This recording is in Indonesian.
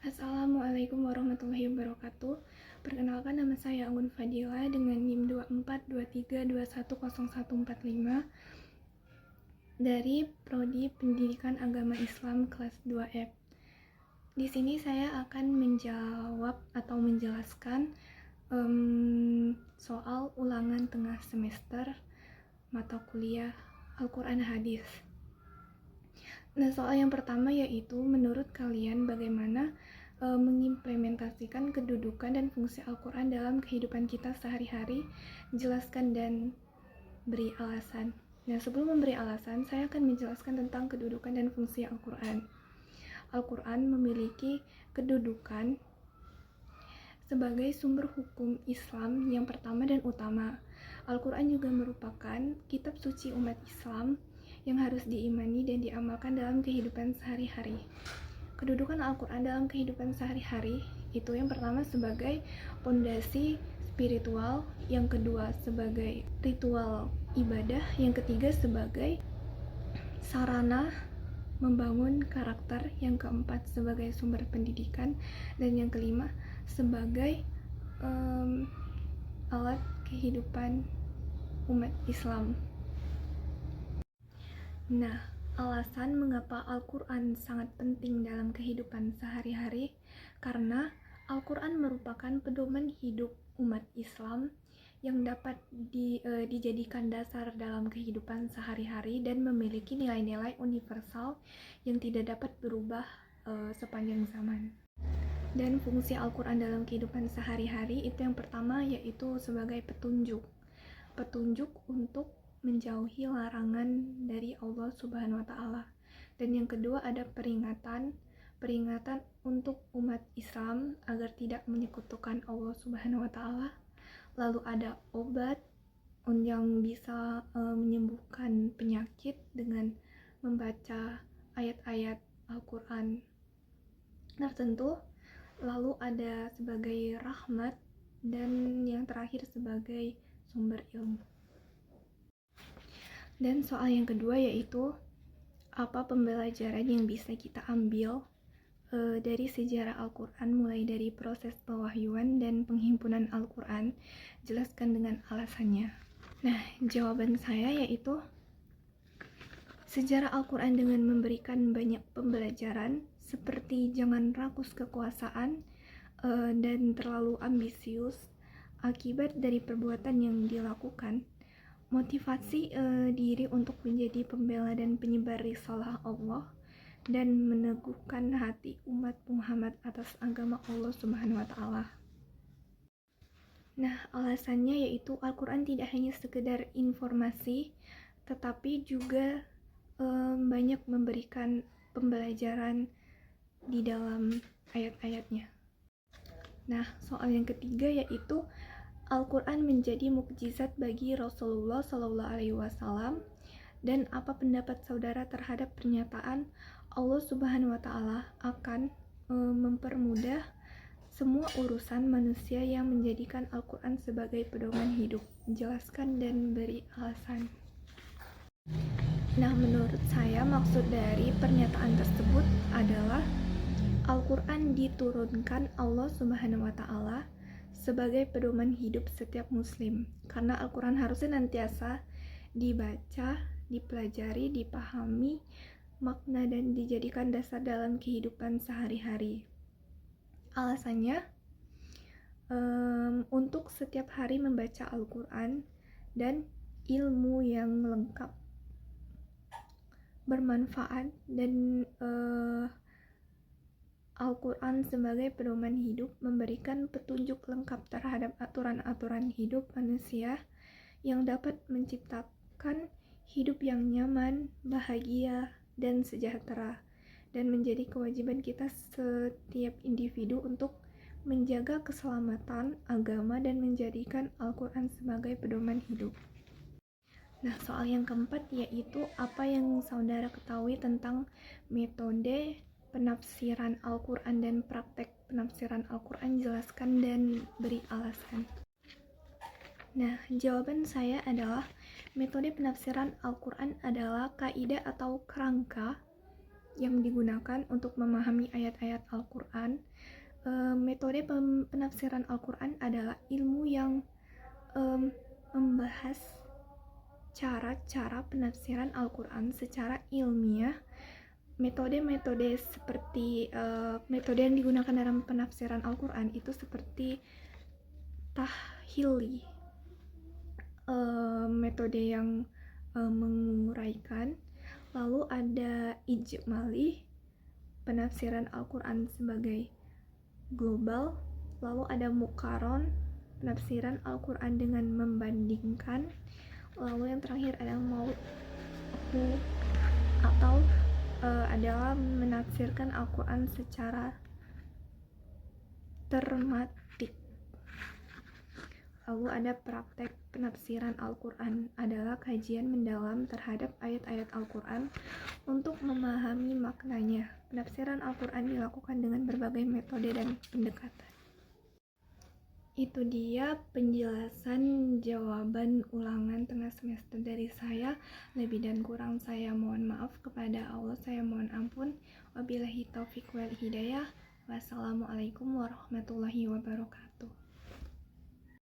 Assalamualaikum warahmatullahi wabarakatuh. Perkenalkan, nama saya Anggun Fadila dengan NIM 2423210145 dari Prodi Pendidikan Agama Islam kelas 2F. Di sini saya akan menjawab atau menjelaskan soal ulangan tengah semester mata kuliah Al-Quran Hadis. Nah, soal yang pertama yaitu, menurut kalian bagaimana mengimplementasikan kedudukan dan fungsi Al-Quran dalam kehidupan kita sehari-hari? Jelaskan dan beri alasan. Nah, sebelum memberi alasan, saya akan menjelaskan tentang kedudukan dan fungsi Al-Quran. Al-Quran memiliki kedudukan sebagai sumber hukum Islam yang pertama dan utama. Al-Quran juga merupakan kitab suci umat Islam yang harus diimani dan diamalkan dalam kehidupan sehari-hari. Kedudukan Al-Quran dalam kehidupan sehari-hari itu yang pertama sebagai fondasi spiritual, yang kedua sebagai ritual ibadah, yang ketiga sebagai sarana membangun karakter, yang keempat sebagai sumber pendidikan, dan yang kelima sebagai alat kehidupan umat Islam. Nah, alasan mengapa Al-Quran sangat penting dalam kehidupan sehari-hari, karena Al-Quran merupakan pedoman hidup umat Islam yang dapat dijadikan dasar dalam kehidupan sehari-hari dan memiliki nilai-nilai universal yang tidak dapat berubah sepanjang zaman. Dan fungsi Al-Quran dalam kehidupan sehari-hari itu yang pertama yaitu sebagai petunjuk untuk menjauhi larangan dari Allah Subhanahu wa Ta'ala. Dan yang kedua ada peringatan untuk umat Islam agar tidak menyekutukan Allah Subhanahu wa Ta'ala. Lalu ada obat yang bisa menyembuhkan penyakit dengan membaca ayat-ayat Al-Quran tertentu. Lalu ada sebagai rahmat, dan yang terakhir sebagai sumber ilmu. Dan soal yang kedua yaitu, apa pembelajaran yang bisa kita ambil dari sejarah Al-Quran mulai dari proses pewahyuan dan penghimpunan Al-Quran? Jelaskan dengan alasannya. Nah, jawaban saya yaitu, sejarah Al-Quran dengan memberikan banyak pembelajaran seperti jangan rakus kekuasaan dan terlalu ambisius akibat dari perbuatan yang dilakukan, motivasi diri untuk menjadi pembela dan penyebar risalah Allah, dan meneguhkan hati umat Muhammad atas agama Allah Subhanahu wa Ta'ala. Nah, alasannya yaitu Al-Quran tidak hanya sekedar informasi, tetapi juga banyak memberikan pembelajaran di dalam ayat-ayatnya. Nah, soal yang ketiga yaitu, Al-Quran menjadi mukjizat bagi Rasulullah SAW, dan apa pendapat saudara terhadap pernyataan Allah Subhanahu wa Ta'ala akan mempermudah semua urusan manusia yang menjadikan Al-Quran sebagai pedoman hidup? Jelaskan dan beri alasan. Nah, menurut saya maksud dari pernyataan tersebut adalah Al-Quran diturunkan Allah Subhanahu wa Ta'ala sebagai pedoman hidup setiap muslim, karena Al-Quran harus senantiasa dibaca, dipelajari, dipahami makna dan dijadikan dasar dalam kehidupan sehari-hari. Alasannya, untuk setiap hari membaca Al-Quran dan ilmu yang lengkap, bermanfaat, dan Al-Quran sebagai pedoman hidup memberikan petunjuk lengkap terhadap aturan-aturan hidup manusia yang dapat menciptakan hidup yang nyaman, bahagia, dan sejahtera, dan menjadi kewajiban kita setiap individu untuk menjaga keselamatan agama dan menjadikan Al-Quran sebagai pedoman hidup. Nah, soal yang keempat yaitu, apa yang saudara ketahui tentang metode penafsiran Al-Quran dan praktek penafsiran Al-Quran? Jelaskan dan beri alasan. Nah, jawaban saya adalah, metode penafsiran Al-Quran adalah kaidah atau kerangka yang digunakan untuk memahami ayat-ayat Al-Quran Metode penafsiran Al-Quran adalah ilmu yang membahas cara-cara penafsiran Al-Quran secara ilmiah. Metode-metode seperti metode yang digunakan dalam penafsiran Al-Quran itu seperti tahili, metode yang menguraikan. Lalu ada ijmali, penafsiran Al-Quran sebagai global. Lalu ada muqaron, penafsiran Al-Quran dengan membandingkan. Lalu yang terakhir ada mau'u atau adalah menafsirkan Al-Quran secara termatik. Lalu ada praktek penafsiran Al-Quran, adalah kajian mendalam terhadap ayat-ayat Al-Quran untuk memahami maknanya. Penafsiran Al-Quran dilakukan dengan berbagai metode dan pendekatan. Itu dia penjelasan jawaban ulangan tengah semester dari saya. Lebih dan kurang saya mohon maaf, kepada Allah saya mohon ampun. Wabillahi taufiq wal hidayah. Wassalamualaikum warahmatullahi wabarakatuh.